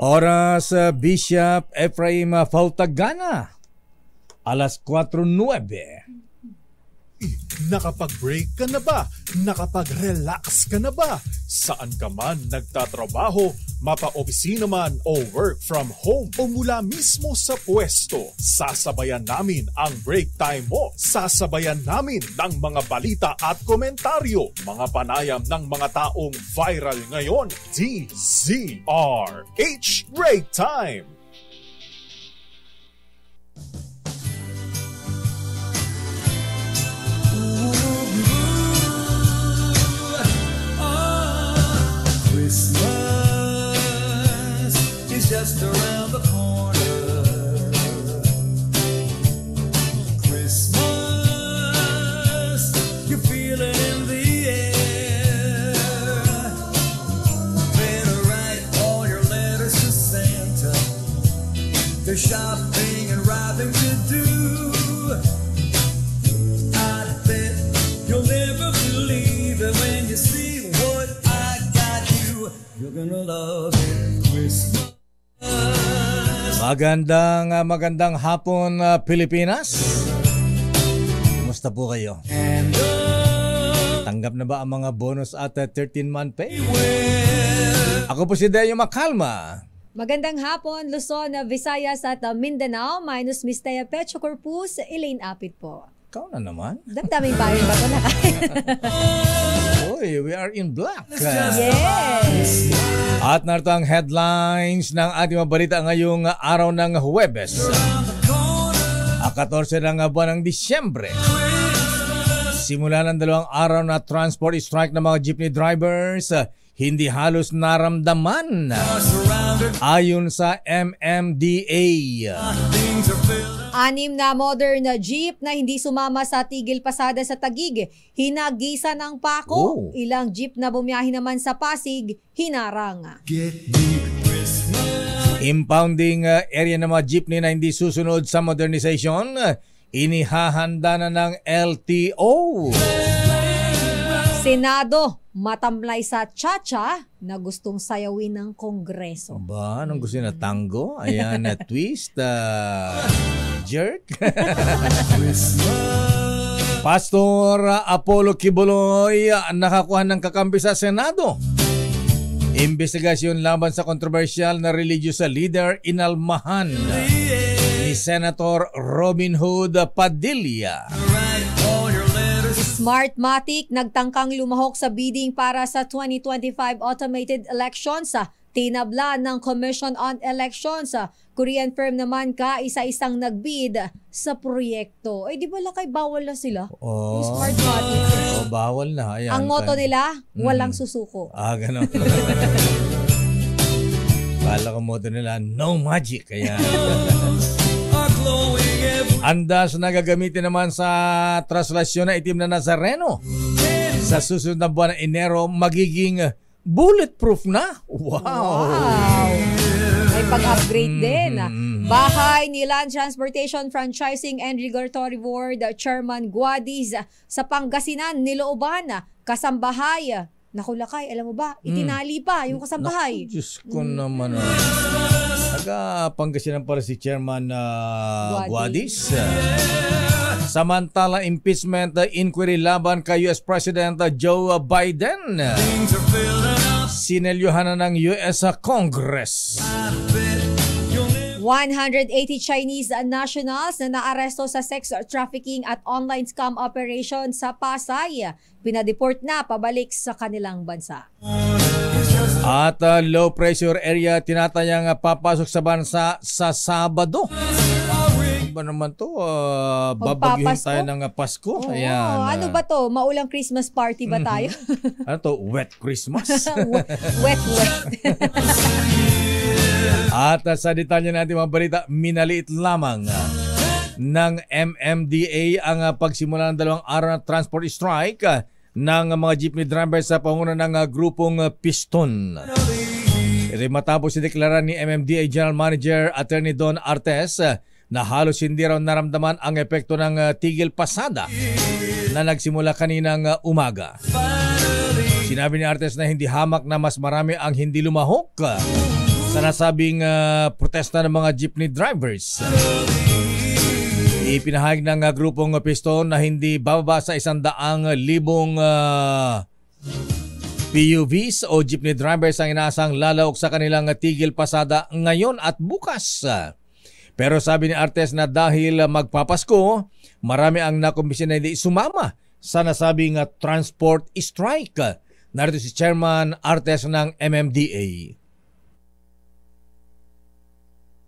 Oras Bishop Ephraim Fautagana, alas 4:09. Nakapag-break ka na ba? Nakapag-relax ka na ba? Saan ka man nagtatrabaho, mapa-opisina man o work from home o mula mismo sa pwesto, sasabayan namin ang break time mo. Sasabayan namin ng mga balita at komentaryo, mga panayam ng mga taong viral ngayon. DZRH Break Time! Just around the corner. Christmas, you feel it in the air. Better write all your letters to Santa. There's shopping and wrapping to do. I bet you'll never believe it when you see what I got you. You're gonna love it, Christmas. Magandang hapon, Pilipinas. Kumusta po kayo? Tanggap na ba ang mga bonus at 13-month pay? Ako po si Deo Macalma. Magandang hapon, Luzon, Visayas at Mindanao. Minus Miss Tea Pecho Corpus, Elaine Apit po. Ikaw na naman. Daming bayan ba ito na? Uy, we are in black. Yes! At narito ang headlines ng ating mga balita ngayong araw ng Huwebes, 14 ng buwan ng Disyembre. Simula ng 2 araw na transport strike ng mga jeepney drivers, hindi halos naramdaman ayon sa MMDA. 6 na modern na jeep na hindi sumama sa tigil pasada sa Taguig, hinagisa ng pako. Ilang jeep na bumiyahe naman sa Pasig, hinarang. Impounding area ng mga jeepney na hindi susunod sa modernization, inihahanda na ng LTO. Senado, matamlay sa cha-cha na gustong sayawin ng Kongreso. Ba, anong gusto na tango? Ayan, na twist, jerk. Pastor Apollo Kibuloy nakakuha ng kakampi sa Senado. Investigasyon laban sa kontrobersyal na religious leader inalmahan ni Senator Robin Hood Padilla. Smartmatic nagtangkang lumahok sa bidding para sa 2025 automated elections. Tinabla ng Commission on Elections. Korean firm naman isa-isang nagbid sa proyekto. Di ba lakay bawal na sila? Yung Smartmatic. Bawal na. Ayan, ang motto nila, walang susuko. Ganun. Kala ko motto nila, no magic. Ayan. Andas na gagamitin naman sa traslasyon na itim na Nazareno. Sa susunod na buwan ng Enero, magiging bulletproof na. Wow! May pag-upgrade din. Bahay ni Land Transportation Franchising and Regulatory Board Chairman Guadis sa Pangasinan, Nilooban, kasambahay. Naku lakay, alam mo ba? Itinali pa yung kasambahay. Naku, Diyos ko naman. Pangasinan para si Chairman Guadis. Samantala, impeachment inquiry laban kay US President Joe Biden. Sinelyohan na ng US Congress. 180 Chinese nationals na naaresto sa sex trafficking at online scam operation sa Pasay. Pinadeport na pabalik sa kanilang bansa. At low pressure area tinatayang papasok sa bansa sa Sabado. Ba naman to? Babagyuhin tayo ng Pasko. Ayan. Ano ba to? Maulang Christmas party ba tayo? Ano to? Wet Christmas? wet. At sa detalye natin mga balita, minaliit lamang ng MMDA ang pagsimula ng 2 araw na transport strike ng mga jeepney drivers sa panguna ng grupong Piston. Matapos ideklara ni MMDA General Manager Attorney Don Artes na halos hindi raw naramdaman ang epekto ng tigil pasada na nagsimula kaninang umaga. Sinabi ni Artes na hindi hamak na mas marami ang hindi lumahok sa nasabing protesta ng mga jeepney drivers. Ipinahayag ng grupong Piston na hindi bababa sa 100,000 PUVs o jeepney drivers ang inaasang lalaok sa kanilang tigil pasada ngayon at bukas. Pero sabi ni Artes na dahil magpapasko, marami ang nakumbisi na hindi sumama sa nasabing transport strike. Narito si Chairman Artes ng MMDA.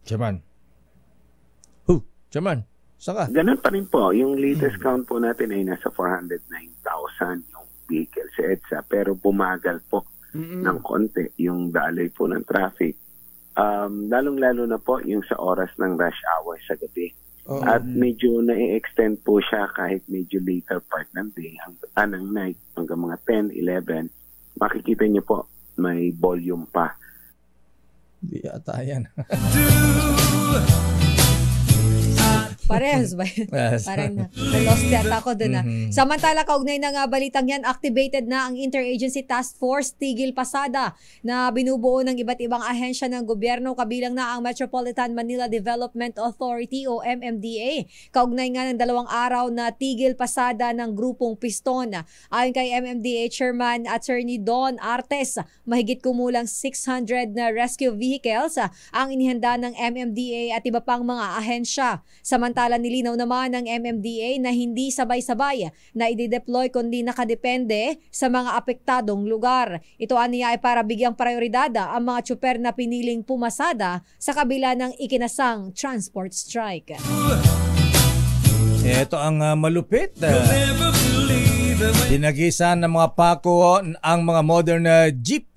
Chairman. Chairman, saan ka? Ganun pa rin po. Yung latest count po natin ay nasa 409,000 yung vehicle sa EDSA. Pero bumagal po ng konti yung daloy po ng traffic. Lalong-lalo na po yung sa oras ng rush hour sa gabi. At medyo na-extend po siya kahit medyo later part ng day, ng night, hanggang mga 10, 11. Makikita niyo po, may volume pa. Di ata yan. Parehas ba yun? Yes. Parang na-lost yata ako dun. Samantala, kaugnay na nga balitang yan, activated na ang Interagency Task Force Tigil Pasada na binubuo ng iba't ibang ahensya ng gobyerno, kabilang na ang Metropolitan Manila Development Authority o MMDA. Kaugnay nga ng 2 araw na Tigil Pasada ng grupong Piston. Ayon kay MMDA Chairman Attorney Don Artes, mahigit kumulang 600 na rescue vehicles ang inihanda ng MMDA at iba pang mga ahensya. Samantala, nilinaw naman ng MMDA na hindi sabay-sabay na i-deploy kundi nakadepende sa mga apektadong lugar. Ito aniya ay para bigyang prioridad ang mga tsuper na piniling pumasada sa kabila ng ikinasang transport strike. Ito ang malupit. Dinagisan ng mga pako ang mga modern jeep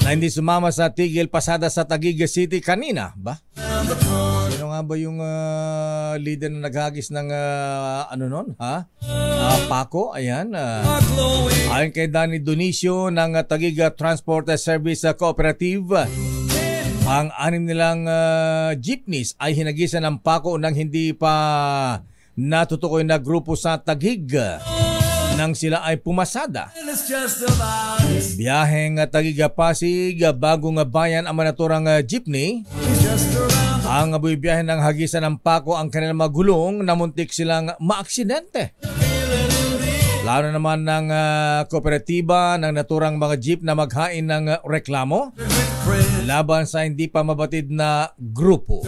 na hindi sumama sa tigil pasada sa Taguig City kanina. Ba? Sino nga ba yung leader na naghagis ng pako? Ayan. Ayon kay Danny Donicio ng Taguig Transport Service Cooperative, ang 6 nilang jeepneys ay hinagisan ng pako nang hindi pa natutukoy na grupo sa Taguig nang sila ay pumasada. Biyaheng Taguig-Pasig, Bagong Bayan ang manaturang jeepney. Ang buwibiyahe ng hagisan ng pako ang kanilang magulong na muntik silang maaksidente. Lalo naman ng kooperatiba ng naturang mga jeep na maghain ng reklamo laban sa hindi pa mabatid na grupo.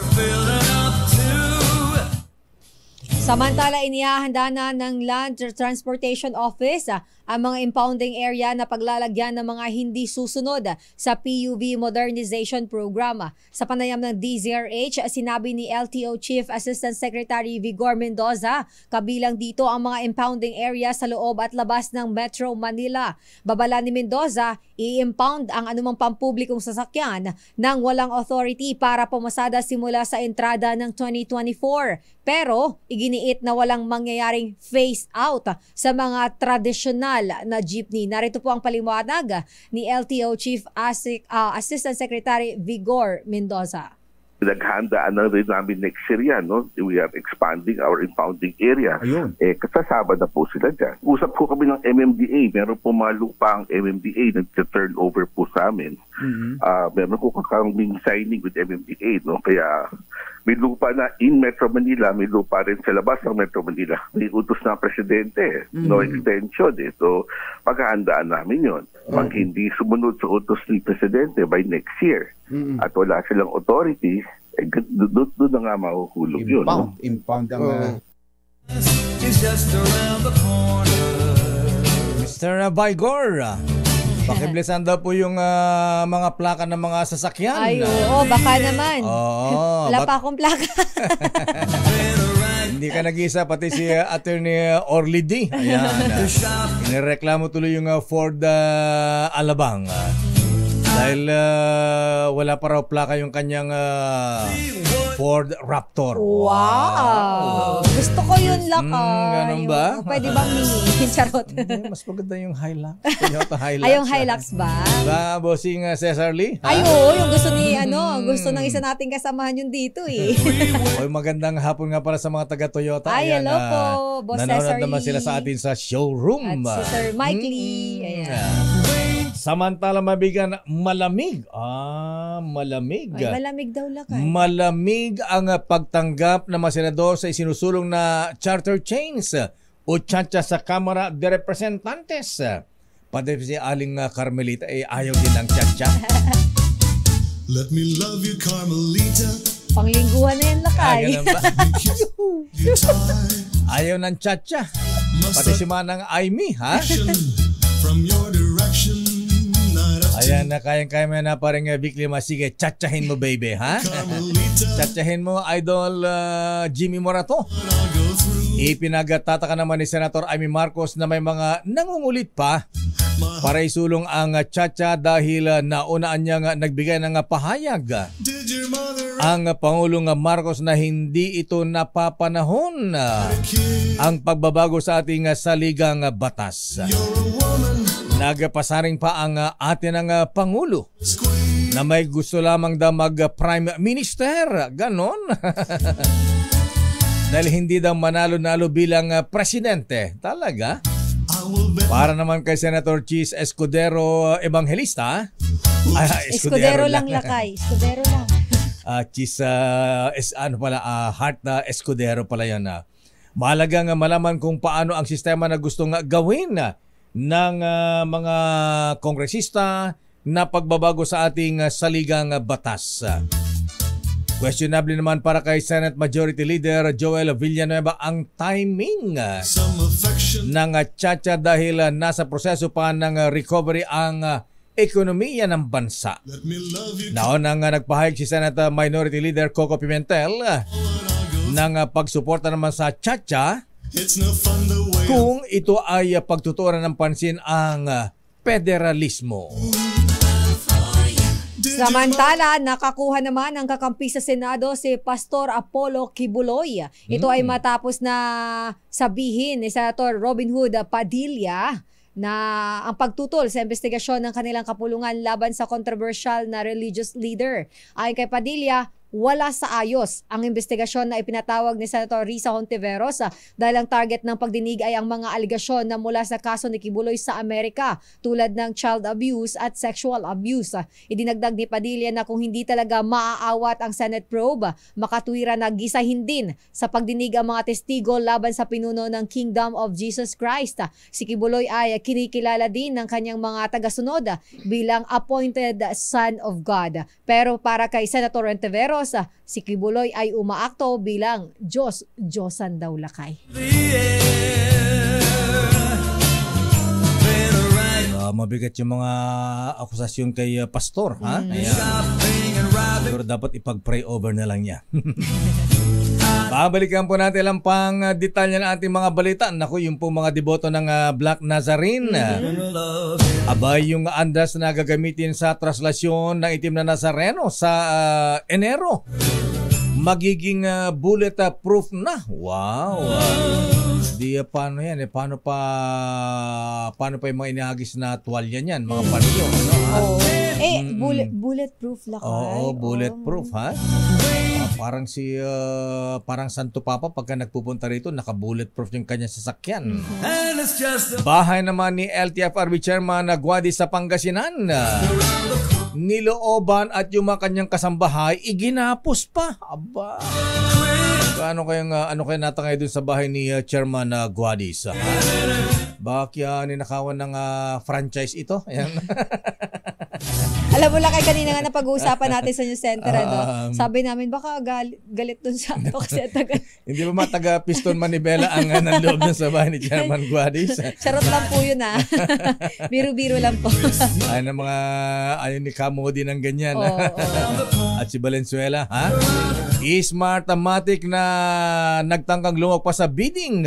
Samantala, inihahanda na ng Land Transportation Office ang mga impounding area na paglalagyan ng mga hindi susunod sa PUV Modernization Program. Sa panayam ng DZRH, sinabi ni LTO Chief Assistant Secretary Vigor Mendoza, kabilang dito ang mga impounding area sa loob at labas ng Metro Manila. Babala ni Mendoza, i-impound ang anumang pampublikong sasakyan ng walang authority para pumasada simula sa entrada ng 2024. Pero, iginiit na walang mangyayaring phase out sa mga tradisyonal na jeepney. Narito po ang paliwanag ni LTO Chief Assistant Secretary Vigor Mendoza. Naghandaan na rin namin next year yan, no? We are expanding our impounding area. Ayun. Kasasama na po sila dyan. Usap po kami ng MMDA. Meron po mga lupa ang MMDA nag-turn over po sa amin. Meron po kaming signing with MMDA, no? Kaya may lupa na in Metro Manila, may lupa rin sa labas ng Metro Manila. May utos na presidente, no extension. So, paghahandaan namin yon. Pag hindi sumunod sa utos ni presidente by next year, at wala silang authority, doon na nga mahuhulog yun. Impound ang... It's just around the corner. Mr. Vigor, pakibilisan daw po yung mga plaka ng mga sasakyan. Ay, oo, baka naman. Oo. Wala pa akong plaka. Hindi ka nag-isa, pati si Attorney Orly D. Ayan. Inireklamo tuloy yung Ford Alabang. Dahil wala pa raw plaka yung kanyang Ford Raptor. Wow! Gusto ko yun, Lakay. Ganun ba? Pwede bang mini? Charot. Hindi, mas maganda yung Hilux. Toyota Hilux. Ay, yung Hilux ba? Ba, bossing Cesar Lee? Ay, oo, yung gusto ni, gusto ng isa nating kasamahan yun dito eh. Oy, magandang hapon nga para sa mga taga-Toyota. Ay, Ayan, hello po, Boss nanonood Cesar naman Lee. sila sa atin sa showroom. At si Sir Mike Lee. Ayan. Samantala mabigan, malamig. Malamig. Ay, malamig daw lakay. Malamig ang pagtanggap ng mga senador sa isinusulong na charter chains o tiyatsa sa Kamara de Representantes. Pati si Aling Carmelita ayaw din ng tiyatsa. Let me love you, Carmelita. Panglingguhan na yan lakay. Ganun ba? You tie Ayaw ng tiyatsa. Pati si Manang Aimee, ha? from your direction. Night after Ayan na kayang-kaya mo na parang Viklima. Sige, tiyatsahin mo baby, ha? Carmelita. Tiyatsahin mo, Idol Jimmy Morato. I'll go through Ipinagataka naman ni Senator Amy Marcos na may mga nangungulit pa para isulong ang tiyatsa dahil naunaan niyang nagbigay ng pahayag Did your mother ang Pangulong Marcos na hindi ito napapanahon ang pagbabago sa ating saligang batas. you're a woman Nagpasaring pa ang atin ng Pangulo squeeze na may gusto lamang daw mag-Prime Minister. Ganon. Dahil hindi daw manalo-nalo bilang presidente. Talaga? I will bet Para naman kay Senator Chis Escudero Evangelista. Escudero lang lakay. Escudero lang. Chis, Heart Escudero pala yan. Mahalagang malaman kung paano ang sistema na gustong gawin ng mga kongresista na pagbabago sa ating saligang batas. Questionable naman para kay Senate Majority Leader Joel Villanueva ang timing some affection. ng tiyatsa dahil nasa proseso pa ng recovery ang ekonomiya ng bansa. Let me love you. Naunang nagpahayag si Senate Minority Leader Coco Pimentel ng pagsuporta naman sa tiyatsa It's no fun the way kung ito ay pagtutuunan ng pansin ang federalismo. did your Samantala, nakakuha naman ang kakampi sa Senado si Pastor Apollo Kibuloy. Ito ay matapos na sabihin ni Senator Robin Hood Padilla na ang pagtutol sa investigasyon ng kanilang kapulungan laban sa controversial na religious leader. Ayon kay Padilla, wala sa ayos ang investigasyon na ipinatawag ni Senator Risa Hontiveros dahil ang target ng pagdinig ay ang mga aligasyon na mula sa kaso ni Kibuloy sa Amerika tulad ng child abuse at sexual abuse. Idinagdag ni Padilla na kung hindi talaga maaawat ang Senate probe, makatwira na gisahin din sa pagdinig ang mga testigo laban sa pinuno ng Kingdom of Jesus Christ. Si Kibuloy ay kinikilala din ng kanyang mga tagasunod bilang appointed son of God. Pero para kay Senator Hontiveros, si Kibuloy ay umaakto bilang Diyosan daw lakay. Mabigat yung mga akusasyon kay Pastor, ha? Ayan. Siguro dapat ipag-pray over na lang niya. Babalikan po natin lang pang detalye ng ating mga balita. Naku, yung po mga deboto ng Black Nazarene. Aba, yung andas na gagamitin sa traslasyon ng itim na Nazareno sa Enero. Magiging bullet-proof na. Wow! Di paano yan? Paano pa yung mga inihagis na tuwalya niyan? Mga panyo, ano? Ha? Bulletproof lakay. Oo, bulletproof, ha? Parang parang Santo Papa pagka nagpupunta rito, naka-bulletproof yung kanyang sasakyan. And it's just a Bahay naman ni LTFRB Chairman na Guadi sa Pangasinan. Nilooban at yung mga kanyang kasambahay, iginapos pa. Aba. Ano kaya natangay dun sa bahay ni Chairman Guadis? Baka ninakawan ng franchise ito? Ayan. Alam mo lang kay kanina nga na pag-uusapan natin sa News Center, sabi namin baka galit dun sa ato kasi Hindi ba mataga piston manibela ang nanloob dun sa bahay ni Chairman Guadis? Charot lang po yun Biro-biro lang po. Ayaw ni Camo din ng ganyan. Oo. At si Valenzuela, ha? Smartmatic na nagtangkang lumag pa sa bidding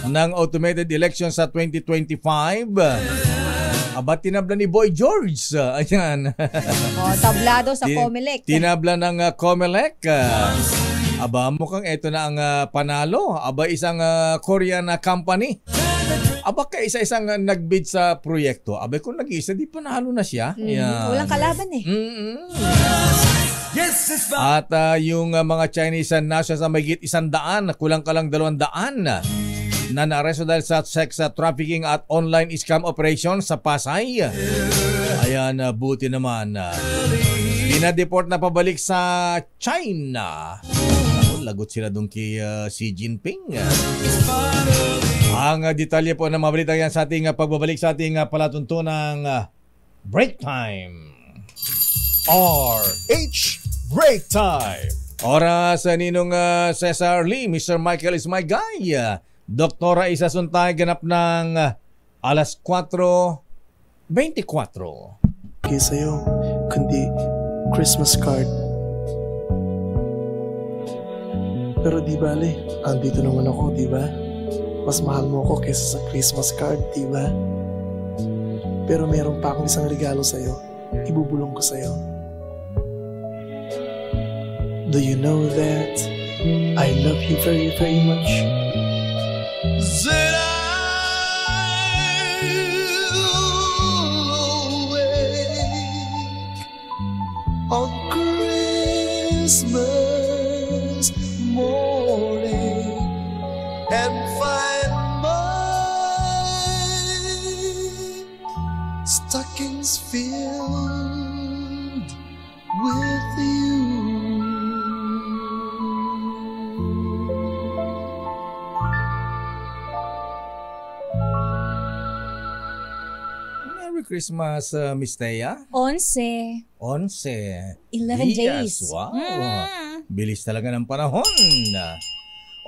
ng automated election sa 2025. Aba, tinabla ni Boy George. Ayan. Tablado sa Comelec. Tinabla ng Comelec. Aba, mukhang ito na ang panalo. Aba, isang Korean company. Aba, isa-isang nagbid sa proyekto. Aba, kung nag-isa, di panalo na siya. Walang kalaban yes, it's fun. At yung mga Chinese nationals na may 100, kulang-kalang 200 na naaresto dahil sa sex trafficking at online scam operation sa Pasay. Ayan, buti naman. Dinadeport na pabalik sa China. Lagot sila doon kay Xi Jinping. Ang detalye po na mabalita yan sa ating pagbabalik sa ating palatuntunang break time. RH Break Time. Oras Ninong Cesar Lee, Mr. Michael is my guy. Doktora Isa Suntay, ganap ng alas 4:24. Kaya sa'yo, kundi Christmas card. Pero di bale, andito naman ako, di ba? Mas mahal mo ako kaysa sa Christmas card, di ba? Pero meron pa akong isang regalo sa'yo. Ibubulong ko sa'yo. Do you know that I love you very, very much? Said On Christmas morning and find my stockings filled with you. Merry Christmas, Miss Thea. 11. 11. 11 days. Wow. Bilis talaga ng panahon.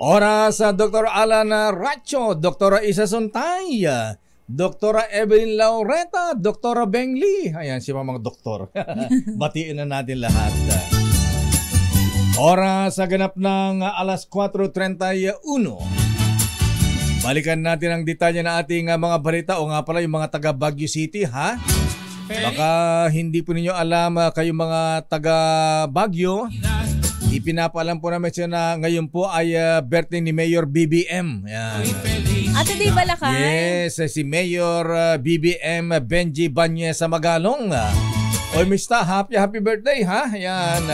Oras sa Dr. Alan Racho, Dr. Isa Suntay, Dr. Evelyn Laureta, Dr. Beng Lee. Ayan, si mga doktor. Batiin na natin lahat. Oras sa ganap ng alas 4:31. Balikan natin ang detalye na ating mga balita o nga pala yung mga taga Baguio City, ha? Baka hindi po ninyo alam kayo mga taga Baguio. Ipinapaalam po namin siya na ngayon po ay birthday ni Mayor BBM. Yan. Ate di Balakay? Yes, si Mayor BBM Benji Banyes sa Magalong. Oy, Mr. Happy birthday, ha? Yan.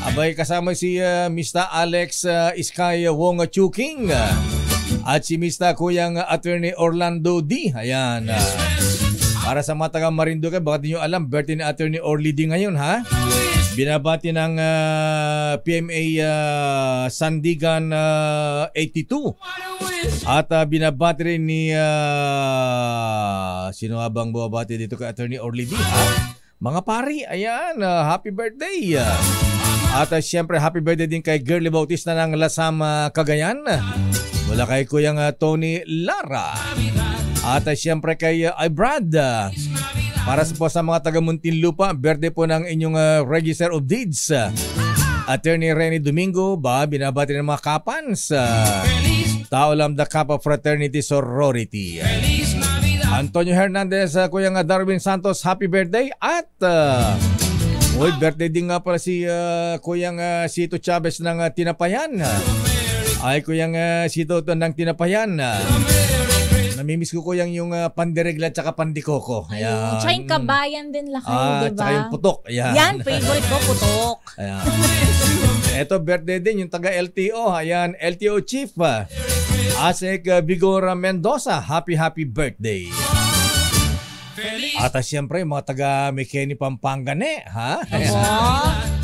Abay, kasama si Mr. Alex Iskay Wong Chuking. At si Mr. Kuyang Attorney Orlando D. Ayan. Para sa mga taga Marinduque, baka di nyo alam, birthday ni Attorney Orly D ngayon, ha? Binabati ng PMA Sandigan 82. At binabati rin ni sino nga bang bumabati dito kay Attorney Orly D, ha? Mga pari, ayan, happy birthday. At siyempre happy birthday din kay Girlie Bautista ng Lasam, Cagayan. Mula kay Kuyang Tony Lara. At siyempre kay Brad. Para po sa mga taga Muntinlupa, birthday po ng inyong Register of Deeds. Attorney Rene Domingo, binabati ng mga kapans. Taulam the Kappa Fraternity Sorority. Antonio Hernandez, Kuyang Darwin Santos, happy birthday. At birthday din nga pala si Kuyang Sito Chavez ng Tinapayan. Ay, Kuyang Sito ng Tinapayan. Namimiss ko Kuyang yung pandiregla at saka pandikoko. Ayun. Tsaka yung kabayan din la kayo, diba? Tsaka yung putok. Ayan. Yan, favorite ko, putok. Ayan. Eto, birthday din yung taga LTO. Ayan, LTO Chief. Asek Vigora Mendoza, happy birthday. At siyempre, mga taga Mekeni Pampangane, ha?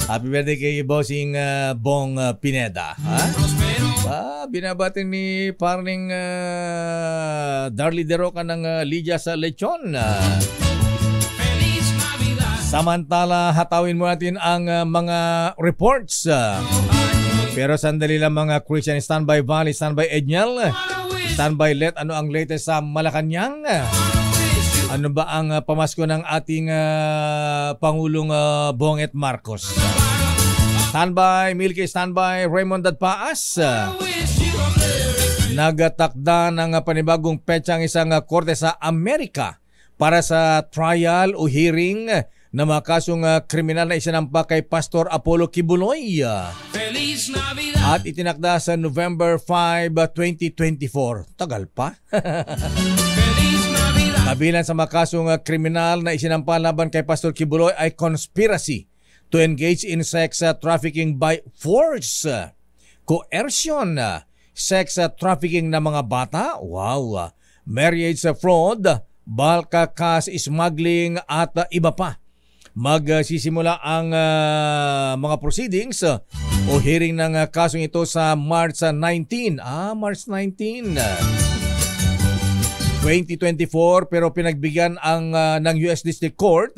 Happy birthday kay Bossing Bong Pineda, ha? Binabati ni Parling Darly De Roca ng Lydia sa Lechon. Samantala, hatawin mo natin ang mga reports. Pero sandali lang mga Christian, standby Valley, standby Edniel, standby Let. Ano ang latest sa Malacanang? Ano ba ang pamasko ng ating Pangulong Bonget Marcos? Standby Milky, standby Raymond Dadpaas. Nagatakda ng panibagong petsa ang isang korte sa Amerika para sa trial o hearing na mga kasong kriminal na isinampa kay Pastor Apollo Kibuloy. At itinakda sa November 5, 2024. Tagal pa. Kabilang sa mga kasong kriminal na isinampa laban kay Pastor Kibuloy ay conspiracy to engage in sex trafficking by force, coercion, sex trafficking ng mga bata, wow, marriage fraud, bulk cash smuggling at iba pa. Magsisimula ang mga proceedings o hearing ng kasong ito sa March 19. March 19. 2024 pero pinagbigyan ng US District Court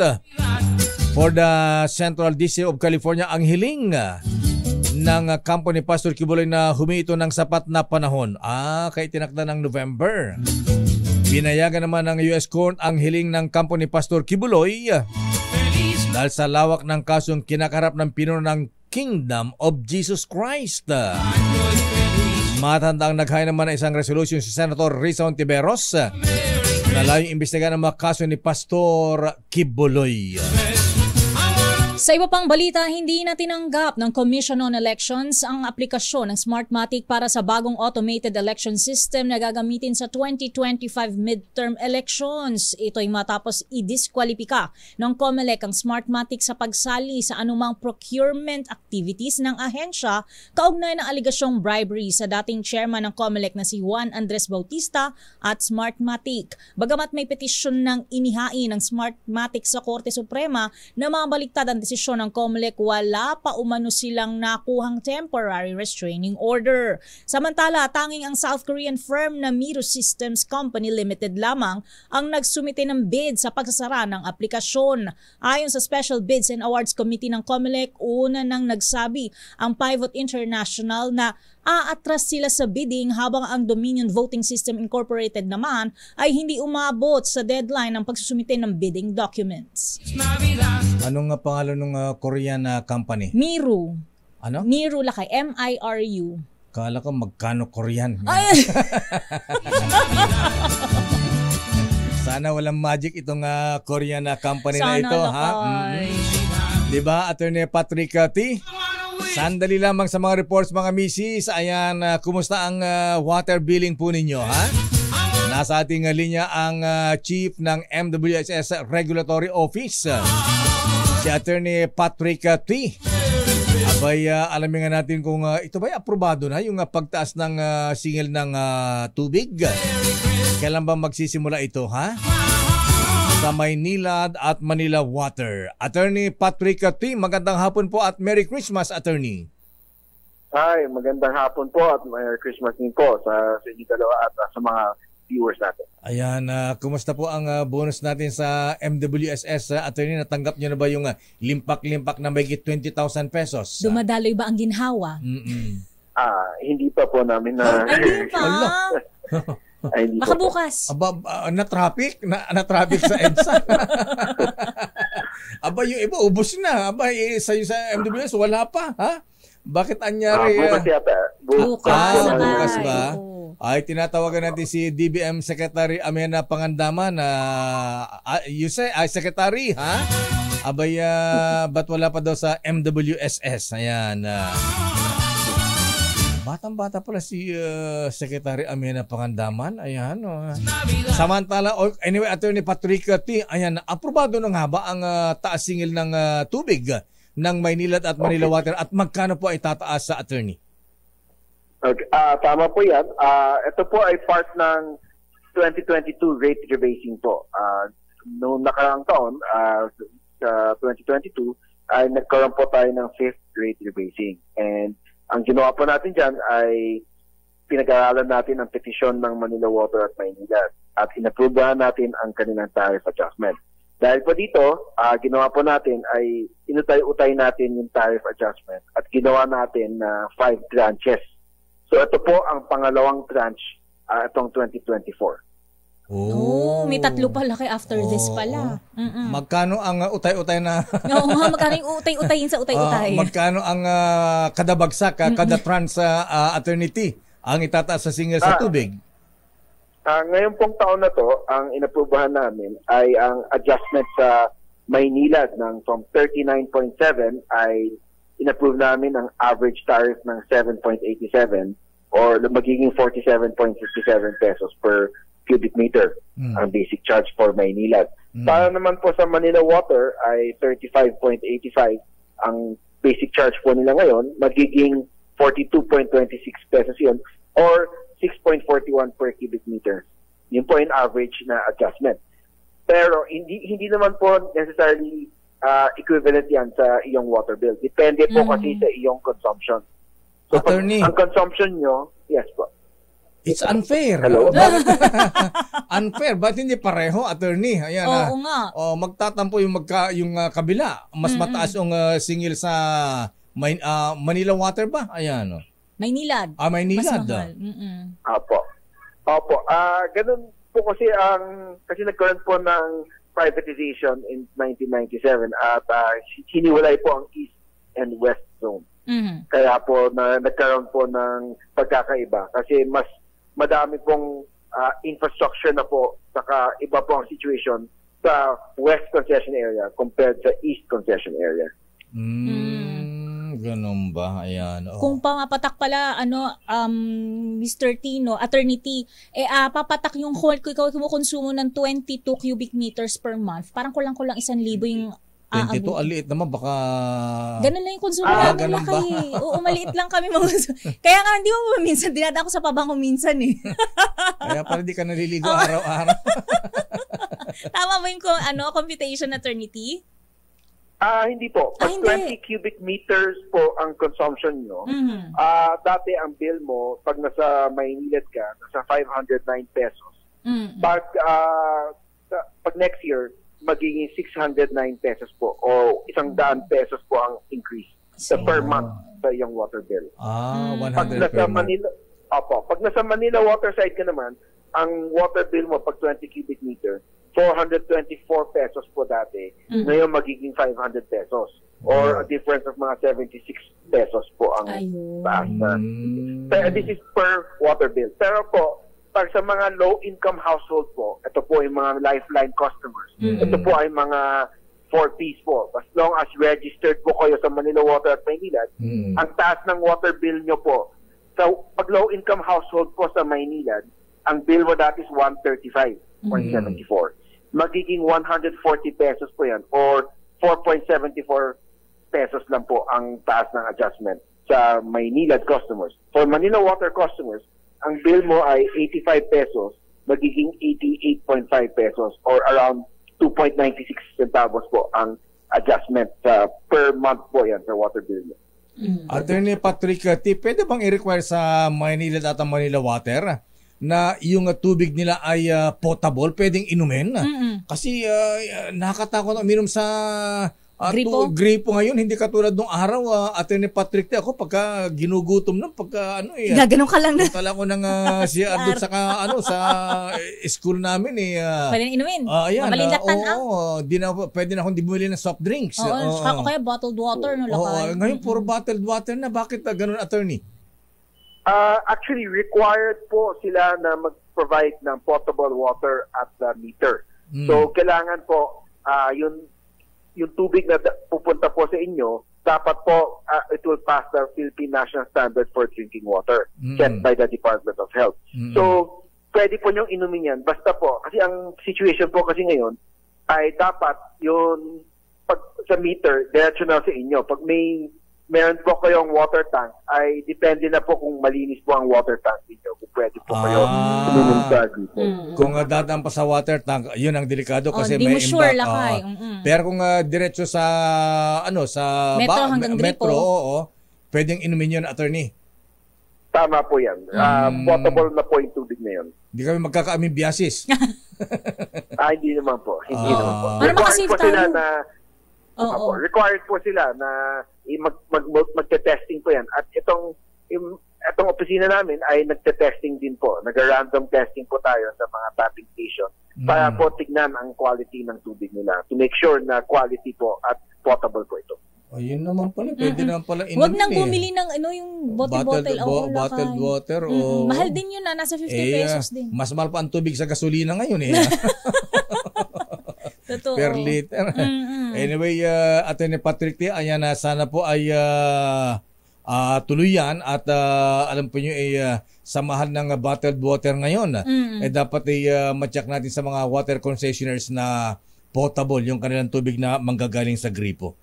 for the Central District of California ang hiling ng kampo ni Pastor Kibuloy na huminto ng sapat na panahon. Kaya tinakda ng November. Pinayagan naman ng US Court ang hiling ng kampo ni Pastor Kibuloy dahil sa lawak ng kasong kinakarap ng pinuno ng Kingdom of Jesus Christ. Matanda ang naghaya naman ng isang resolution si Senator Risa Ontiveros na layong imbestigahan ang mga kaso ni Pastor Kibuloy. Sa iba pang balita, hindi na tinanggap ng Commission on Elections ang aplikasyon ng Smartmatic para sa bagong automated election system na gagamitin sa 2025 midterm elections. Ito'y matapos i-diskwalipika ng COMELEC ang Smartmatic sa pagsali sa anumang procurement activities ng ahensya kaugnay ng aligasyong bribery sa dating chairman ng COMELEC na si Juan Andres Bautista at Smartmatic. Bagamat may petisyon ng inihain ng Smartmatic sa Korte Suprema na mabaliktad ang desisyon ng COMELEC, wala pa umano silang nakuhang temporary restraining order. Samantala, tanging ang South Korean firm na Miro Systems Company Limited lamang ang nagsumite ng bid sa pagsasara ng aplikasyon. Ayon sa Special Bids and Awards Committee ng COMELEC, una nang nagsabi ang Pivot International na aatras sila sa bidding habang ang Dominion Voting System Incorporated naman ay hindi umabot sa deadline ng pagsusumite ng bidding documents. Anong pangalan ng Korean company? Miro. Ano? Miro lakay, M-I-R-U. Kala ko magkano Korean. Sana walang magic itong Korean company na ito. Diba, Attorney Patrick T? Sandali lamang sa mga reports mga misis. Ayan, kumusta ang water billing po ninyo, ha? Nasa ating linya ang Chief ng MWSS Regulatory Office, si Attorney Patrick T. Abay, alamin nga natin kung ito ba'y aprobado na yung pagtaas ng singil ng tubig. Kailan ba magsisimula ito, ha? Sa Maynila at Manila Water. Attorney Patrick T, magandang hapon po at Merry Christmas, Attorney. Hi, magandang hapon po at Merry Christmas din po sa inyo dalawa at sa mga viewers natin. Ayan, kumusta po ang bonus natin sa MWSS, Attorney? Natanggap nyo na ba yung limpak-limpak na may 20,000 pesos? Dumadaloy ba ang ginhawa? Hindi pa po namin na... Hindi pa? Ay, hindi baka po. bukas. Aba, na-traffic? Na-traffic sa EDSA? Aba, yung iba, ubos na. Aba, sa'yo sa MWS, wala pa, ha? Bakit anyari? Bukas yata. Bukas ba? Ay, tinatawagan natin si DBM Secretary Amena Pangandaman na Secretary, ha? Abay, ba't wala pa daw sa MWSS? Ayan. Batang-bata pala si Secretary Amena Pangandaman. Ayan. Samantala, anyway, Attorney Patrick T, ayan, aprobado na nga ba ang taas singil ng tubig ng Maynila at Manila Water at magkano po ay tataas sa Attorney? Okay. Tama po yan. Ito po ay part ng 2022 rate rebasing po. Noong nakaraang taon, sa 2022, ay nagkaroon po tayo ng 5th rate rebasing. And ang ginawa po natin dyan ay pinag-aaralan natin ang petisyon ng Manila Water at Maynila at inaprubahan natin ang kanilang tariff adjustment. Dahil po dito, ginawa po natin ay inutay-utay natin yung tariff adjustment at ginawa natin na 5 tranches. So ito po ang pangalawang tranche itong 2024. Oh, may tatlo pala kay after this pala. Magkano ang utay-utay na? Oo nga, magkano yung utay-utayin sa utay-utay? Magkano ang kada bagsak, kada trans Attorney T ang itataas sa singil sa tubig? Ngayon pong taon na to, ang inaprubahan namin ay ang adjustment sa Maynila ng from 39.7 ay inapprove namin ang average tariff ng 7.87 or magiging 47.57 pesos per cubic meter ang basic charge for Maynila. Para naman po sa Manila Water ay 35.85 ang basic charge po nila ngayon, magiging 42.26 pesos yun or 6.41 per cubic meter. Yun po yung average na adjustment. Pero hindi naman po necessarily equivalent yan sa iyong water bill. Depende po kasi sa iyong consumption. So Attorney. ang consumption nyo, yes po. It's unfair. Hello? Unfair. Ba't hindi pareho, attorney? Ayan, Oo nga. magtatampo yung kabila. Mas mataas yung singil sa Manila Water ba? Ayan. Maynilad. Maynilad. Mas mahal. Opo. Ganun po kasi kasi nagkaroon po ng privatization in 1997 at hiniwalay po ang East and West Zone. Kaya po nagkaroon po ng pagkakaiba kasi mas madami pong infrastructure na po, saka iba po ang situation sa West Concession Area compared sa East Concession Area. Ganun ba? Ayan. Kung pamapatak pala, Mr. Tino, Attorney T, papatak yung kumukonsumo ng 22 cubic meters per month. Parang kulang-kulang 1,000 yung 22, aliit naman, baka... Ganun lang yung konsumo namin laki. Oo, maliit lang kami. Kaya nga, hindi mo minsan, dinadaan ko sa pabango minsan eh. Kaya parang di ka naliligo araw-araw. Tama ba yung computation, Attorney T? Hindi po. Pag 20 cubic meters po ang consumption nyo, dati ang bill mo, pag nasa Maynilad ka, nasa 509 pesos. Pag next year, magiging 609 pesos po o 100 pesos po ang increase sa per month sa iyong water bill. 100 pag nasa per month. pag nasa Manila water side ka naman, ang water bill mo pag 20 cubic meter, 424 pesos po dati. Ngayon magiging 500 pesos or a difference of mga 76 pesos po ang taas na. This is per water bill. Pero po, pag sa mga low-income household po, ito po yung mga lifeline customers. Ito po ay mga 4Ps po. As long as registered po kayo sa Manila Water at Maynilad, ang taas ng water bill nyo po, so pag low-income household po sa Maynilad, ang bill mo dati is 135.74. Magiging 140 pesos po yan or 4.74 pesos lang po ang taas ng adjustment sa Maynilad customers. For Manila Water customers, ang bill mo ay 85 pesos, magiging 88.5 pesos or around 2.96 centavos po ang adjustment sa per month po yan sa water bill mo. Attorney Patrick T, pwede bang i-require sa Maynilad at Manila Water na yung tubig nila ay potable, pwedeng inumin? Kasi nakakatakot uminom sa gripo ngayon, hindi katulad nung araw, Attorney Patrick T, ako pagka ginugutom na, pagka gaganon ka lang na. Tala ko ng doon sa school namin pwede inumin. Ayan, Malinlatan pwede na akong bumili ng soft drinks. Saka kaya bottled water no lakay. Ngayon puro bottled water na. Bakit ganun, Attorney? Actually, required po sila na mag-provide ng potable water at the meter. So, kailangan po yung tubig na pupunta po sa inyo, dapat po it will pass the Philippine National Standard for Drinking Water set by the Department of Health. So, pwede po niyong inumin yan. Basta po, kasi ang situation po kasi ngayon ay dapat yung pag sa meter, diretso na sa inyo. Pag meron po kayong water tank, ay depende na po kung malinis po ang water tank ninyo. Kung pwede po kayo uminom sa gripo. Kung dadaan pa sa water tank, yun ang delikado kasi di may mo sure impact. lakay. Pero kung diretso sa sa metro hanggang gripo, pwedeng inumin yun, Attorney. Tama po yan. Potable na po yung tubig na yun. Hindi kami magkakaaming biasis. Hindi naman po. Hindi naman po. Para makasave tayo. Required po sila na magte-testing po yan. At itong opisina namin ay nagte-testing din po. Nag-random testing po tayo sa mga tapping station para po tignan ang quality ng tubig nila to make sure na quality po at potable po ito. Ayun naman pala. Pwede naman pala inumin. Huwag nang bumili ng yung bottled water. Mahal din yun nasa 50 pesos din. Mas mahal pa ang tubig sa gasolina ngayon Totoo. Per liter. Anyway, Attorney Patrick T, ayan, sana po ay tuluyan at alam po nyo sa mahal ng bottled water ngayon, dapat ma-check natin sa mga water concessionaires na potable yung kanilang tubig na manggagaling sa gripo.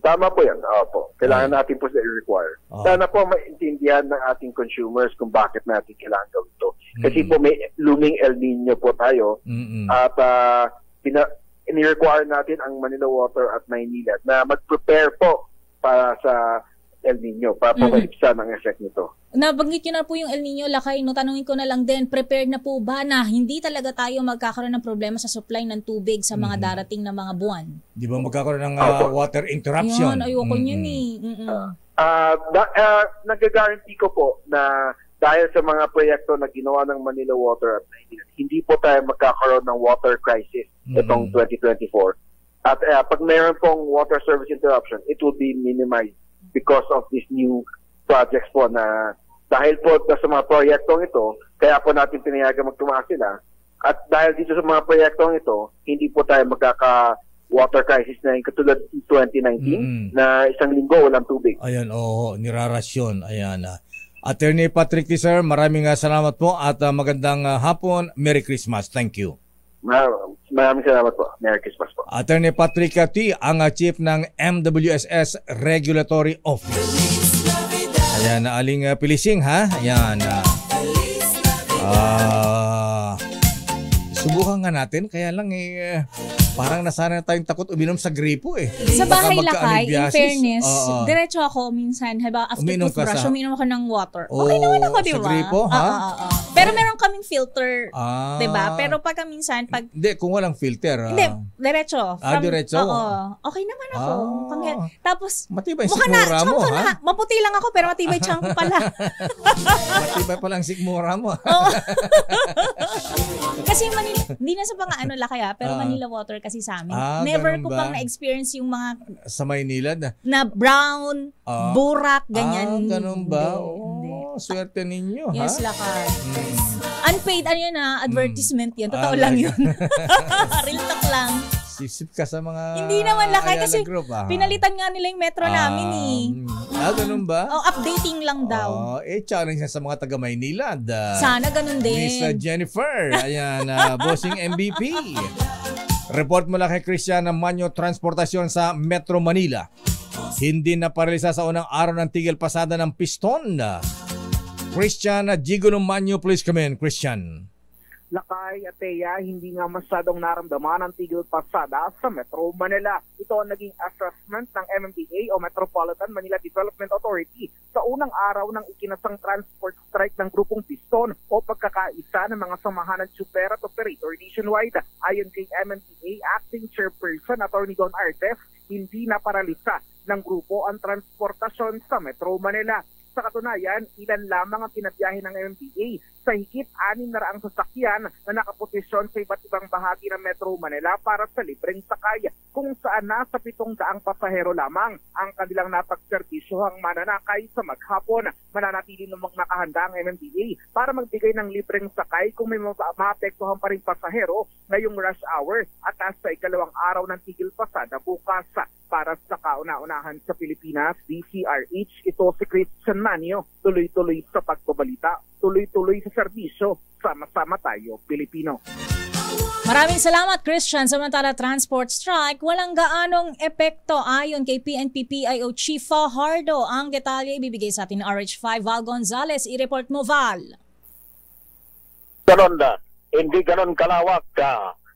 Tama po yan. Opo. Kailangan natin po sila i-require. Sana po maintindihan ng ating consumers kung bakit natin kailangan gawin ito. Kasi po may looming El Nino po tayo. At ini-require natin ang Manila Water at Maynilad na mag-prepare po para sa El Nino, para po malipsan ang effect nito. Nabanggit nyo na po yung El Nino, Lakay. No, tanungin ko na lang din, prepared na po ba na hindi talaga tayo magkakaroon ng problema sa supply ng tubig sa mga darating na mga buwan? Di ba magkakaroon ng water interruption? Yun, ayoko yun eh. Nag-guarantee ko po na dahil sa mga proyekto na ginawa ng Manila Water at Maynilad, hindi po tayo magkakaroon ng water crisis itong 2024. At pag mayroon pong water service interruption, it will be minimized because of these new projects po na dahil po sa mga proyektong ito, kaya po natin pinayagan magtumaas sila. At dahil dito sa mga proyektong ito, hindi po tayo magkaka-water crisis na yung katulad 2019 na isang linggo walang tubig. Ayan, nirarasyon. Ayan. Attorney Patrick T. Sir, maraming salamat po at magandang hapon. Merry Christmas. Thank you. Maraming salamat po. Merry Christmas po. Attorney Patrick T. ang chief ng MWSS Regulatory Office. Ayan, Aling Pilising ha. Ayan. Subukan nga natin, kaya lang parang nasanay tayong takot uminom sa gripo Sa bahay, Lakay, in fairness, diretso ako minsan, after toothbrush, uminom ako ng water. Okay naman ako, di ba? Sa gripo, ha? Pero meron kaming filter, di ba? Pero pagka minsan, Hindi, kung walang filter. Hindi, diretso. Diretso? Okay naman ako. Tapos, matibay sikmura mo, ha? Maputi lang ako, pero matibay tiyang ko pala. Matibay palang sikmura mo. Kasi hindi na sa mga Lakay pero Manila Water kasi sa amin. Never ko pang na-experience yung mga sa Maynila na brown, burak, ganyan. Ganun ba? Swerte ninyo, yes, Lakay. Unpaid, advertisement yan. Totoo lang yun. Real talk lang. Sisip ka sa mga hindi naman, Lakay, kasi group, pinalitan nga nila yung metro namin ganun ba? Updating lang daw. Challenge sa mga taga Maynila. Sana ganun din. Miss Jennifer, ayan, bossing MVP. Report mula kay Christian Manyo Transportasyon sa Metro Manila. Hindi na paralisa sa unang araw ng tigil pasada ng piston. Christian Gigono Manyo, please come in, Christian. Lakay at Teya, hindi nga masyadong naramdaman ang tigil pasada sa Metro Manila. Ito ang naging assessment ng MMDA o Metropolitan Manila Development Authority sa unang araw ng ikinasang transport strike ng grupong Piston o pagkakaisa ng mga samahan ng super at operator nationwide. Ayon kay MMDA Acting Chairperson Atty. Don Artes, hindi na paralisa ng grupo ang transportasyon sa Metro Manila. Sa katunayan, ilan lamang ang pinabiyahe ng MMDA sa higit 600 sasakyan na nakaposisyon sa iba't ibang bahagi ng Metro Manila para sa libreng sakay, kung saan nasa 700 pasahero lamang ang kanilang napagservisyohang mananakay sa maghapon. Mananatili namang nakahanda ang MMDA para magbigay ng libreng sakay kung may maapektuhan pa rin pasahero ngayong rush hour at sa ikalawang araw ng tigil pasada bukas. Para sa kauna-unahan sa Pilipinas, DCRH, ito si Christian Manyo, tuloy-tuloy sa pagbabalita, tuloy-tuloy sa serbisyo, sama-sama tayo, Pilipino. Maraming salamat, Christian. Samantala, transport strike, walang gaanong epekto ayon kay PNP-PIO Chief Fajardo. Ang detalye ibibigay sa atin RH5 Val Gonzales. I-report mo, Val. Ganon na. Hindi ganon kalawak,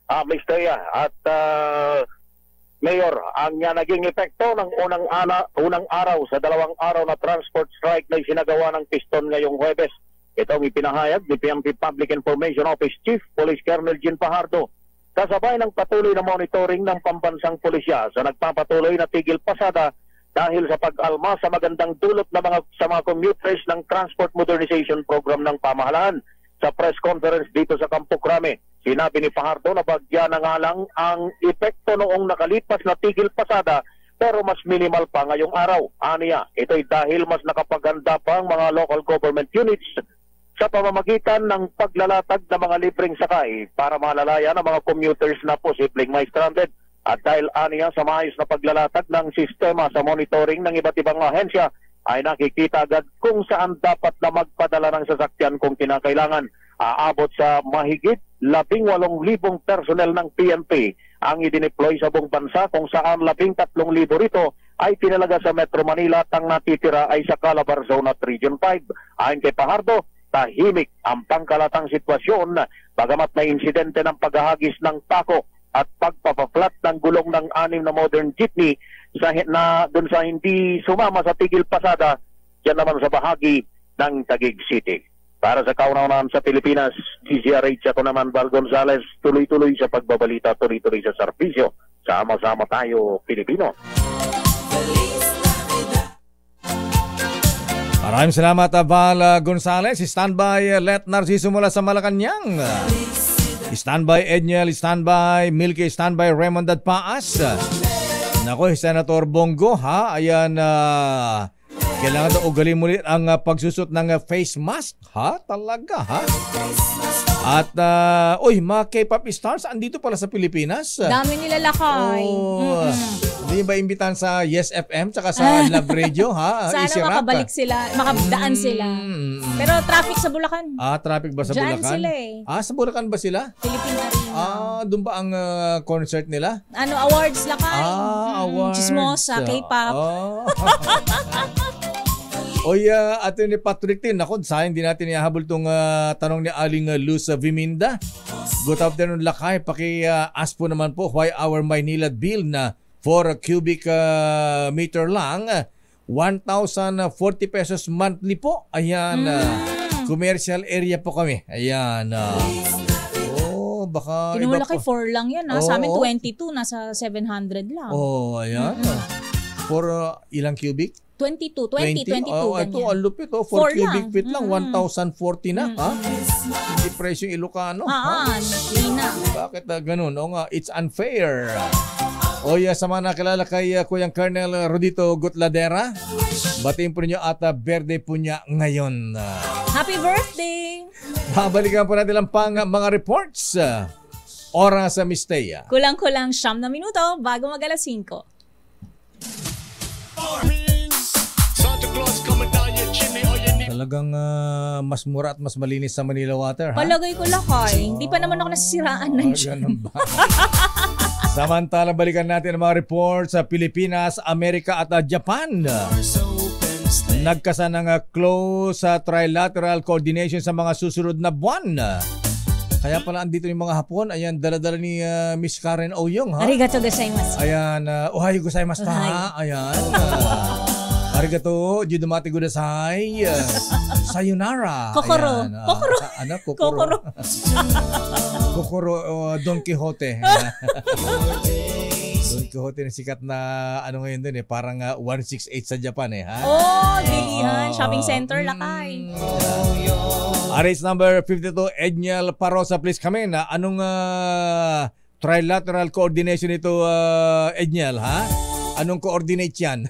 Mr. At Mayor, ang naging epekto ng unang araw sa 2 araw na transport strike na isinagawa ng Piston ngayong Huwebes. Ito ang ipinahayag ni PNP Public Information Office Chief Police Colonel Jean Fajardo. Kasabay ng patuloy na monitoring ng pambansang pulisya sa nagpapatuloy na tigil pasada dahil sa pag-alma sa magandang dulot na sa mga commuters ng Transport Modernization Program ng pamahalaan. Sa press conference dito sa Campo Crame, sinabi ni Fajardo na bagya na nga lang ang epekto noong nakalipas na tigil pasada pero mas minimal pa ngayong araw. Aniya, ito'y dahil mas nakapaganda pa ang mga local government units sa pamamagitan ng paglalatag ng mga libreng sakay para malalaya ng mga commuters na posibleng may stranded. At dahil aniya sa maayos na paglalatag ng sistema sa monitoring ng iba't ibang ahensya, ay nakikita agad kung saan dapat na magpadala ng sasakyan kung kinakailangan. Aabot sa mahigit 18,000 personnel ng PNP ang idineploy sa buong bansa kung saan 13,000 rito ay pinalaga sa Metro Manila at ang natitira ay sa Calabar Zone at Region 5. Ayon kay Pajardo, tahimik ang pangkalatang sitwasyon bagamat may insidente ng paghahagis ng tako at pagpapaflat ng gulong ng 6 na modern jeepney doon sa hindi sumama sa tigil pasada dyan naman sa bahagi ng Taguig City. Para sa kauna-unahan sa Pilipinas, DZRH, ako naman Val Gonzales, tuloy-tuloy sa pagbabalita, tuloy-tuloy sa serbisyo. Sama-sama tayo, Pilipino. Maraming salamat, Val Gonzales. Standby, Let Narciso mula sa Malacanang. Standby, Edniel. Standby, Milky. Standby, Raymond at Paas. Nako, Senator Bongo, ha? Ayan, kailangan daw ugaling muli ang pagsusot ng face mask, ha? Talaga, ha? At, mga K-pop stars, andito pala sa Pilipinas. Dami nila lakay. Oh, hindi ba imbitahan sa Yes FM tsaka sa Love Radio, ha? Sana Easy makabalik sila, makadaan sila. Pero traffic sa Bulacan. Traffic ba sa Diyan Bulacan? Sila eh. Sa Bulacan ba sila? Philippine Arena. Doon ba ang concert nila? Awards lakay. Awards. Chismosa, K-pop. Ato ni Patrick Tin. Ako, sayang hindi natin ihahabol itong tanong ni Aling Luz Viminda. Good afternoon, Lakay. Paki-ask po naman po why our Maynila bill na 4 cubic meter lang, 1,040 pesos monthly po. Ayan, commercial area po kami. Ayan. Baka Tinula iba kay po. 4 lang yan. Sa amin 22, nasa 700 lang. Ayan. For ilang cubic? 22, 20, 22 ito, ganyan. ang lupit. 4 cubic feet lang, 1,040 na. Hindi presyo yung Ilocano. Lina. Bakit ganun? It's unfair. Sa mga nakilala kay Kuyang Colonel Rodito Gutladera, batiin po ninyo at birthday po niya ngayon. Happy birthday! Babalikan po natin ang mga reports. Oras sa Mistea. Kulang-kulang 9 na minuto bago mag-alas 5. Talagang mas mura at mas malinis sa Manila Water, ha? Palagay ko lakay. Hindi pa naman ako nasisiraan ng ganun ba? Samantala, balikan natin ang mga reports sa Pilipinas, Amerika at Japan. Nagkasa ng close trilateral coordination sa mga susunod na buwan. Kaya pala andito yung mga Hapon. Ayan, dala-dala ni Miss Karen Oyong, ha? Arigato gozaimasu. Ayan, ohayo gozaimasu, ha? Ayan. Arigato, judumati kudasai. Sayonara. Kokoro. Ayan, Kokoro. Kokoro. Kokoro, Don Quixote. Don Quixote na sikat na ngayon din parang 168 sa Japan ha. Bilihan, shopping center lakay. Race number 52, Edniel Parosa, please come in. Anong trilateral coordination ito, Edniel, ha? Anong coordinate yan?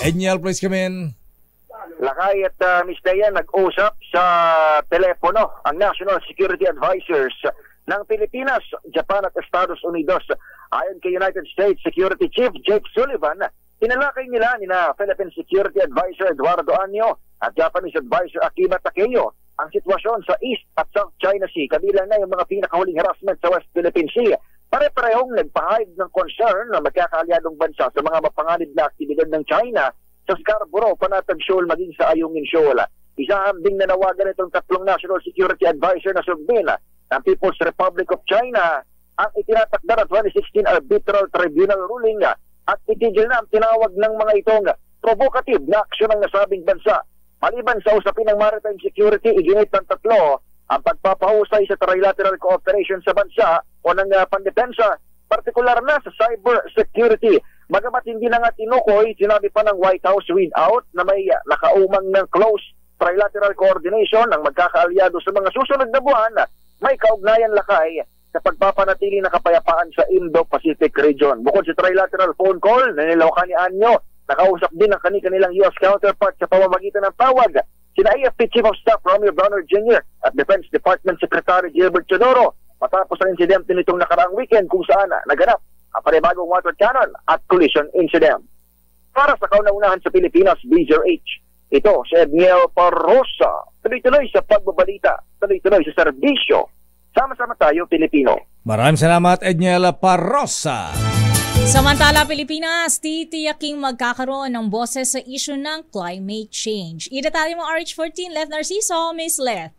Edniel, please come in. Lakay at Ms. Daya, nag-usap sa telepono ang National Security Advisors ng Pilipinas, Japan at Estados Unidos. Ayon kay United States Security Chief Jake Sullivan, tinalakay nila ni Philippine Security Advisor Eduardo Anyo at Japanese Advisor Akima Takeyo ang sitwasyon sa East at South China Sea, kabilang na yung mga pinakahuling harassment sa West Philippine Sea. Pare-parehong nagpahayag ng concern na magkakaalyadong bansa sa mga mapanganib na aktibidad ng China sa Scarborough, Panatag Shoal, maging sa Ayungin Shoal. Isahambing nanawagan itong tatlong National Security Advisor na sundin ng People's Republic of China ang itinatakda ng 2016 Arbitral Tribunal ruling at itigil na ang tinawag ng mga itong provocative na aksyon ng nasabing bansa. Maliban sa usapin ng maritime security, iginit ng tatlo ang pagpapahusay sa trilateral cooperation sa bansa o ng pandepensa, partikular na sa cyber security. Magamat hindi na nga tinukoy, sinabi pa ng White House without na may nakaumang ng close trilateral coordination ng magkakaalyado sa mga susunod na buwan, may kaugnayan lakay sa pagpapanatili ng kapayapaan sa Indo-Pacific region. Bukod sa trilateral phone call na nilawakan ni Anyo, nakausap din ang kanilang US counterpart sa pamamagitan ng tawag sina AFP Chief of Staff Romeo Browner Jr. at Defense Department Secretary Gilbert Chodoro matapos ang insidente nitong nakaraang weekend kung saan naganap ang panibagong water cannon at collision incident. Para sa kauna-unahan sa Pilipinas, BZRH, ito si Edniel Parosa. Tuloy-tuloy sa pagbabalita, tuloy-tuloy sa serbisyo. Sama-sama tayo, Pilipino. Maraming salamat, Edniel Parosa. Samantala, Pilipinas, titiyaking magkakaroon ng boses sa issue ng climate change. Idetalye mo RH14, Leth Narciso, Miss Leth.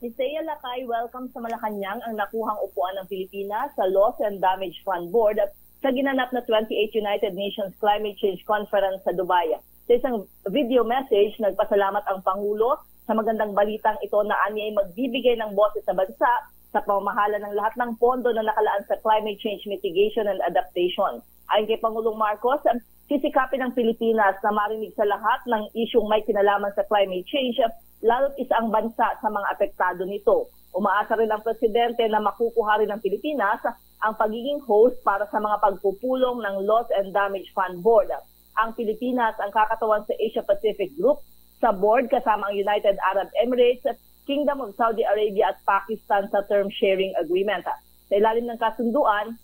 Si Thea Lakay, welcome sa Malacanang ang nakuhang upuan ng Pilipinas sa Loss and Damage Fund Board sa ginanap na 28th United Nations Climate Change Conference sa Dubai. Sa isang video message, nagpasalamat ang Pangulo sa magandang balitang ito na anya ay magbibigay ng boses sa bansa sa pamamahala ng lahat ng pondo na nakalaan sa climate change mitigation and adaptation. Ayon kay Pangulong Marcos, sisikapin ng Pilipinas na marinig sa lahat ng isyung may kinalaman sa climate change, lalo't isa ang bansa sa mga apektado nito. Umaasa rin ang Presidente na makukuha rin ng Pilipinas ang pagiging host para sa mga pagpupulong ng Loss and Damage Fund Board. Ang Pilipinas ang kakatawan sa Asia Pacific Group sa board kasama ang United Arab Emirates, Kingdom of Saudi Arabia at Pakistan sa Term Sharing Agreement. Sa ilalim ng kasunduan,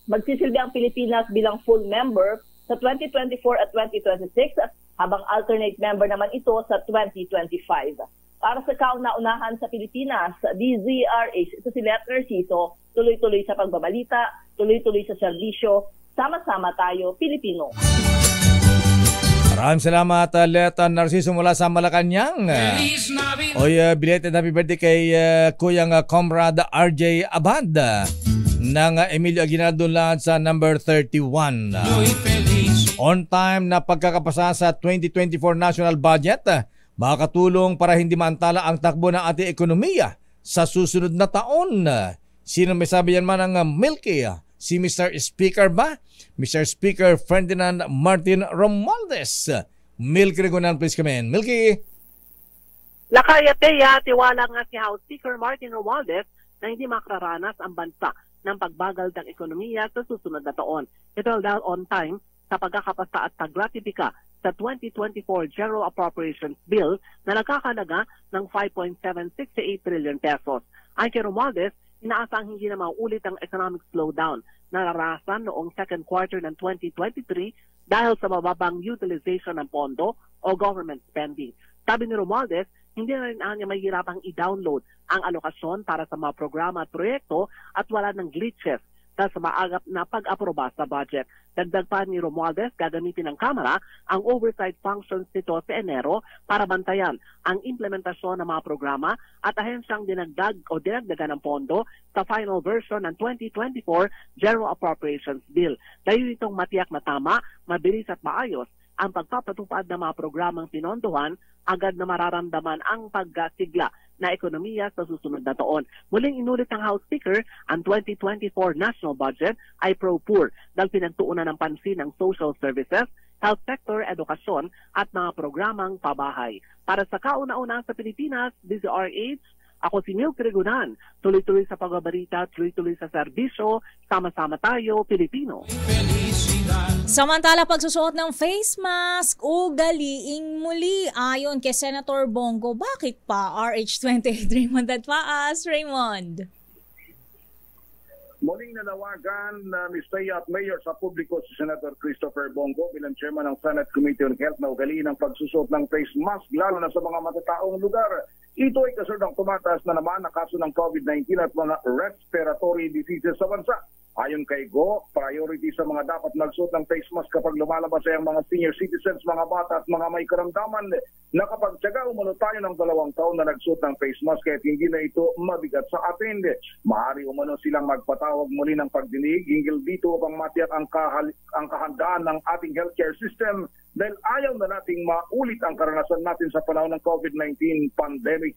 magsisilbi ang Pilipinas bilang full member sa 2024 at 2026 habang alternate member naman ito sa 2025. Para sa kauna-unahan sa Pilipinas, DZRH, ito si Leth Narciso, tuloy-tuloy sa pagbabalita, tuloy-tuloy sa serbisyo, sama-sama tayo, Pilipino. Maraming salamat, Leth Narciso mula sa Malacanang. Oy, belated happy birthday kay Kuyang Comrade RJ Abad ng Emilio Aguinaldo Land sa number 31. On time na pagkakapasa sa 2024 national budget, makakatulong para hindi maantala ang takbo ng ating ekonomiya sa susunod na taon. Sino may sabi yan man ang Milky? Si Mr. Speaker ba? Mr. Speaker Ferdinand Martin Romualdez. Milky Regunan, please come in. Milky. Lakayateya, tiwala nga si House Speaker Martin Romualdez na hindi makararanas ang bansa ng pagbagal ng ekonomiya sa susunod na taon. Ito dahil on time sa pagkakapasa at pagratipika sa 2024 General Appropriations Bill na nagkakalaga ng 5.768 trillion pesos. Ayon kay Romualdez, inaasang hindi na maulit ang economic slowdown na naranasan noong second quarter ng 2023 dahil sa mababang utilization ng pondo o government spending. Sabi ni Romualdez, hindi na rin niya mahirapang i-download ang alokasyon para sa mga programa at proyekto at wala ng glitches dahil sa maagap na pag-aproba sa budget. Dagdag pa ni Romualdez, gagamitin ng Kamara ang oversight functions nito sa Enero para bantayan ang implementasyon ng mga programa at ahensyang dinagdagan ng pondo sa final version ng 2024 General Appropriations Bill. Dahil itong matiyak na tama, mabilis at maayos ang pagpapatupad ng mga programang pinondohan, agad na mararamdaman ang pagsigla na ekonomiya sa susunod na taon. Muling inulit ng House Speaker, ang 2024 national budget ay pro-poor dahil pinagtuunan ng pansin ng social services, health sector, edukasyon at mga programang pabahay. Para sa kauna-una sa Pilipinas, DZRH, ako si Milky Regunan. Tuloy-tuloy sa pagbabalita, tuloy-tuloy sa serbisyo, sama-sama tayo, Pilipino. Samantala, pagsusuot ng face mask, ugaliing muli ayon kay Senator Bongo. Bakit pa? RH28 Raymond at Paas. Raymond. Muling nanawagan ni Stay at Mayor sa publiko si Senator Christopher Bongo bilang chairman ng Senate Committee on Health na ugaliin ang pagsusuot ng face mask lalo na sa mga matataong lugar. Ito ay kasunod tumataas na naman na kaso ng COVID-19 at mga respiratory diseases sa bansa. Ayon kay Go, priority sa mga dapat magsuot ng face mask kapag lumalabas ay ang mga senior citizens, mga bata at mga may karamdaman. Nakapagtyaga umano tayo ng 2 taon na nagsuot ng face mask kahit hindi na ito mabigat sa atin. Maaari umano silang magpatawag muli ng pagdinig hinggil dito upang matiyak ang kahandaan ng ating healthcare system dahil ayaw na nating maulit ang karanasan natin sa panahon ng COVID-19 pandemic.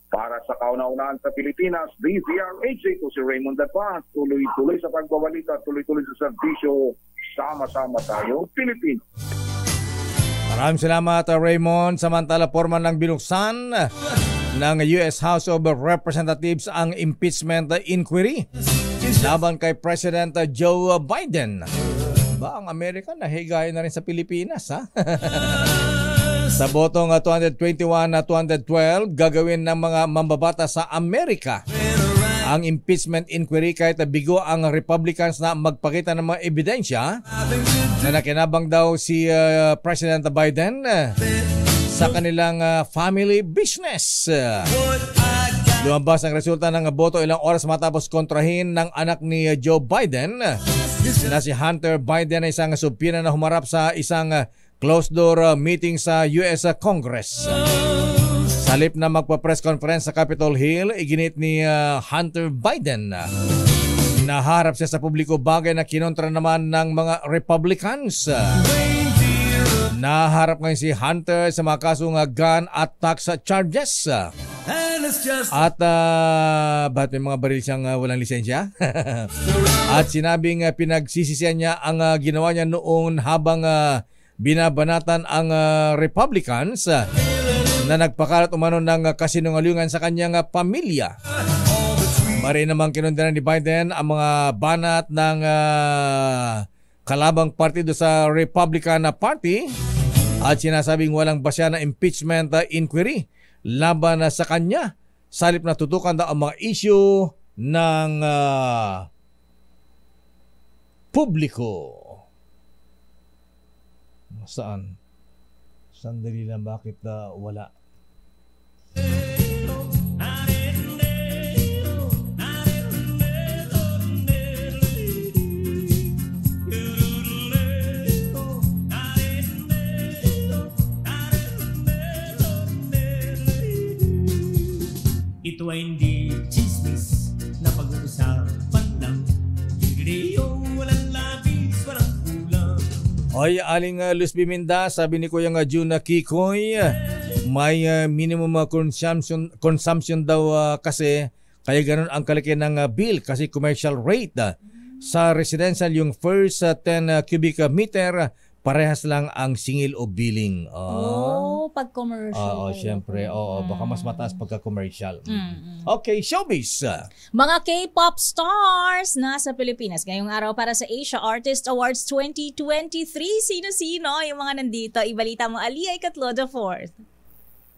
Para sa kauna-unahan sa Pilipinas, DZRH, ito si Raymond Dapa. Tuloy-tuloy sa pagbabalita, tuloy-tuloy sa serbisyo. Sama-sama tayo, Pilipino. Maraming salamat, Raymond. Samantala, formal ng binuksan ng US House of Representatives ang impeachment inquiry laban kay President Joe Biden. Ba, ang Amerika nahigay na rin sa Pilipinas, ha? Sa botong 221-212, gagawin ng mga mambabata sa Amerika ang impeachment inquiry kahit bigo ang Republicans na magpakita ng mga ebidensya na nakinabang daw si President Biden sa kanilang family business. Lumabas ang resulta ng boto ilang oras matapos kontrahin ng anak ni Joe Biden na si Hunter Biden ay isang subpoena na humarap sa isang closed-door meeting sa US Congress. Salip na magpa-press conference sa Capitol Hill, iginit ni Hunter Biden na harap siya sa publiko, bagay na kinontra naman ng mga Republicans. Naharap ngayon si Hunter sa mga kasong gun at tax charges. At bakit may mga baril siyang walang lisensya? At sinabing pinagsisisihan niya ang ginawa niya noon habang binabanatan ang Republicans na nagpakalat umano ng kasinungalingan sa kanyang pamilya. Maray namang kinundanan ni Biden ang mga banat ng kalabang partido sa Republican Party at sinasabing walang basya na impeachment inquiry laban sa kanya. Salip na tutukan daw ang mga issue ng publiko. Saan? Sandali lang, bakit wala? Ito ay hindi chismis na pag-uusapan lang. Radio, walang labis, walang kulang. Oy, aling Luz Biminda, sabi ni Kuya June Kikoy, may minimum consumption daw kasi, kaya ganun ang kalaki ng bill kasi commercial rate. Sa residential, yung first 10 cubic meter, parehas lang ang singil o billing. Pag commercial. Oo, syempre. Oo, baka mas mataas pagka commercial. Okay, showbiz. Mga K-pop stars nasa Pilipinas ngayong araw para sa Asia Artist Awards 2023. Sino-sino yung mga nandito? Ibalita mo, Aliyah Icatlo IV.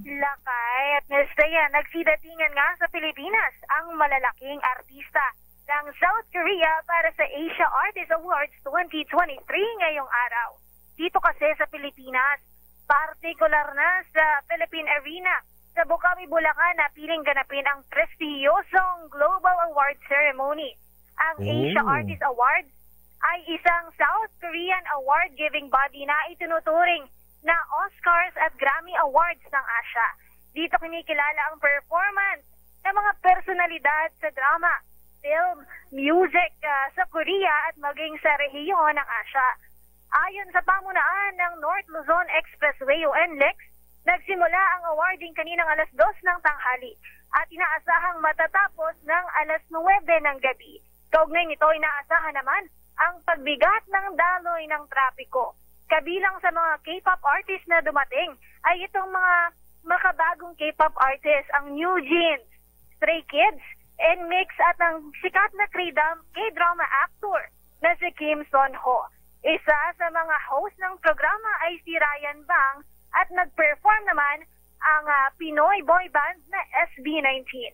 Lakay at Nestaya, nagsidatingan nga sa Pilipinas ang malalaking artista ng South Korea para sa Asia Artist Awards 2023 ngayong araw. Dito kasi sa Pilipinas, partikular na sa Philippine Arena, sa Bukawi, Bulacan na piling ganapin ang prestiyosong Global Award Ceremony. Ang Asia Artist Awards ay isang South Korean award-giving body na itinuturing na Oscars at Grammy Awards ng Asia. Dito kinikilala ang performance ng mga personalidad sa drama, film, music sa Korea at maging sa rehiyon ng Asia. Ayon sa pamunaan ng North Luzon Expressway o NLEX, nagsimula ang awarding kaninang alas 2 ng tanghali at inaasahang matatapos ng alas 9 ng gabi. Kaugnay nito, inaasahan naman ang pagbigat ng daloy ng trapiko. Kabilang sa mga K-pop artists na dumating ay itong mga makabagong K-pop artists, ang New Jeans, Stray Kids, NMIXX at ang sikat na K-drama actor na si Kim Son-ho. Isa sa mga host ng programa ay si Ryan Bang at nag-perform naman ang Pinoy boy band na SB19.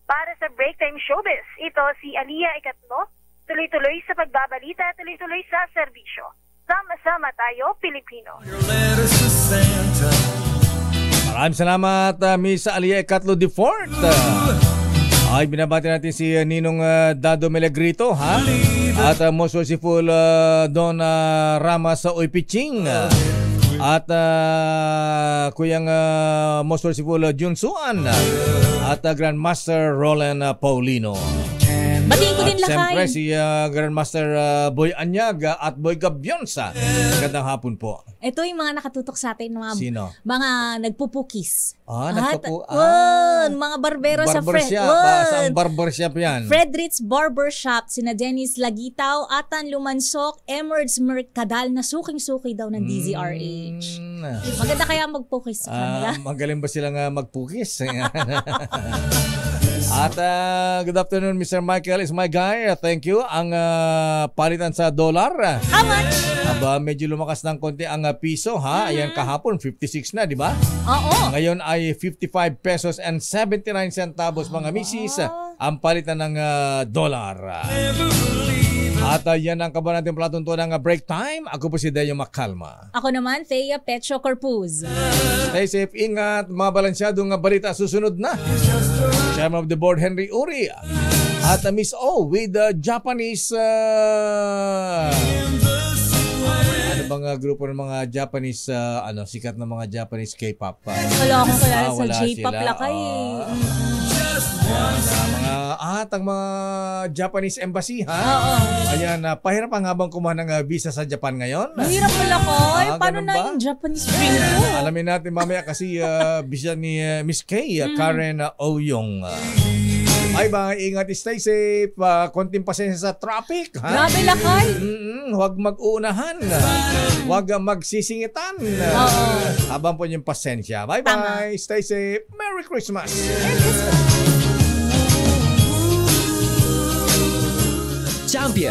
Para sa Breaktime Showbiz, ito si Aliyah Icatlo, tuloy-tuloy sa pagbabalita, tuloy-tuloy sa serbisyo. Sama-sama tayo, Pilipino. Maraming salamat, Miss Aliyah Icatlo IV. Ay, binabati natin si Ninong Dado Melagrito, ha? At most merciful Don Rama sa Oypiching. At Kuyang most merciful Junsuan. At Grandmaster Roland Paulino. Batiin ko din At siyempre lakay. si Grandmaster Boy Anyaga at Boy Gabyonsa. Magandang hapon po. Ito yung mga nakatutok sa atin, Sino? mga nagpupukis. Mga barbero sa Barbershop. Saan barbershop yan? Frederick's Barbershop, sina Dennis Lagitaw, Atan Lumansok, Emerds Mercadal na suking-suki daw ng DZRH. Maganda kaya magpukis sa kanila. Magaling ba silang magpukis? At good afternoon, Mr. Michael is my guy. Thank you. Ang palitan sa dollar. How much? Aba, medyo lumakas ng konti ang piso, ha? Ayan, kahapon 56 na, di ba? Oo. Ngayon ay 55 pesos and 79 centavos, mga misis, ang palitan ng dollar. At yan ang kaban natin palatuntunan ng break time. Ako po si Deo Macalma. Ako naman, Thea Petro Corpuz. Stay safe, ingat, mga balansyadong balita susunod na. Chairman of the Board, Henry Uri. At Miss O with Japanese ano bang grupo ng mga Japanese sikat na mga Japanese K-pop. Wala akong kilala sa wala J-pop sila. lakay. Ang mga Japanese embassy ha. Oo. Ayan, pahirap ang habang kumuha ng visa sa Japan ngayon. Mahirap pala ko. Paano ganun na ba? yung Japanese friend ko? Alamin natin mamaya kasi visa ni Miss K, Karen Oyong. Bye-bye, ingat, stay safe. Konting pasensya sa traffic. Ha? Grabe lakay. Huwag mag-uunahan. Huwag magsisingitan. Habang po yung pasensya. Bye-bye, stay safe. Merry Christmas. Champion.